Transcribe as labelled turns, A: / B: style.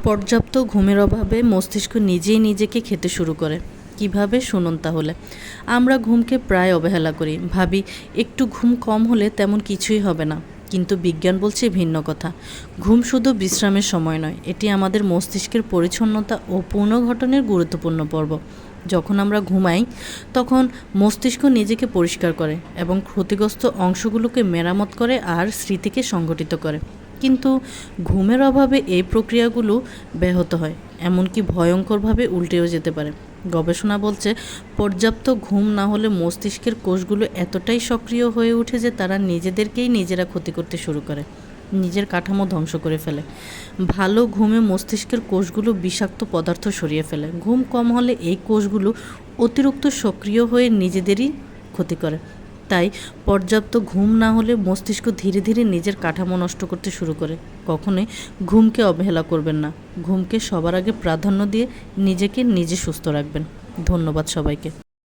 A: পর্যাপ্ত ঘুমের অভাবে মস্তিষ্ক নিজেই নিজেকে খেতে শুরু করে। কিভাবে শুনুন তাহলে। আমরা ঘুমকে প্রায় অবহেলা করি, ভাবি একটু ঘুম কম হলে তেমন কিছুই হবে না। কিন্তু বিজ্ঞান বলছে ভিন্ন কথা। ঘুম শুধু বিশ্রামের সময় নয়, এটি আমাদের মস্তিষ্কের পরিচ্ছন্নতা ও পুনর্গঠনের গুরুত্বপূর্ণ পর্ব। যখন আমরা ঘুমাই তখন মস্তিষ্ক নিজেকে পরিষ্কার করে এবং ক্ষতিগ্রস্ত অংশগুলোকে মেরামত করে আর স্মৃতিকে সংগঠিত করে। কিন্তু ঘুমের অভাবে এই প্রক্রিয়াগুলো ব্যাহত হয়, এমনকি ভয়ঙ্করভাবে উল্টেও যেতে পারে। গবেষণা বলছে পর্যাপ্ত ঘুম না হলে মস্তিষ্কের কোষগুলো এতটাই সক্রিয় হয়ে ওঠে যে তারা নিজেদেরকেই নিজেরা ক্ষতি করতে শুরু করে, নিজের কাঠামো ধ্বংস করে ফেলে। ভালো ঘুমে মস্তিষ্কের কোষগুলো বিষাক্ত পদার্থ সরিয়ে ফেলে। ঘুম কম হলে এই কোষগুলো অতিরিক্ত সক্রিয় হয়ে নিজেদেরই ক্ষতি করে। তাই পর্যাপ্ত ঘুম না হলে মস্তিষ্ক ধীরে ধীরে নিজের কাঠামো নষ্ট করতে শুরু করে। কখনোই ঘুমকে অবহেলা করবেন না। ঘুমকে সবার আগে প্রাধান্য দিয়ে নিজেকে নিজে সুস্থ রাখবেন। ধন্যবাদ সবাইকে।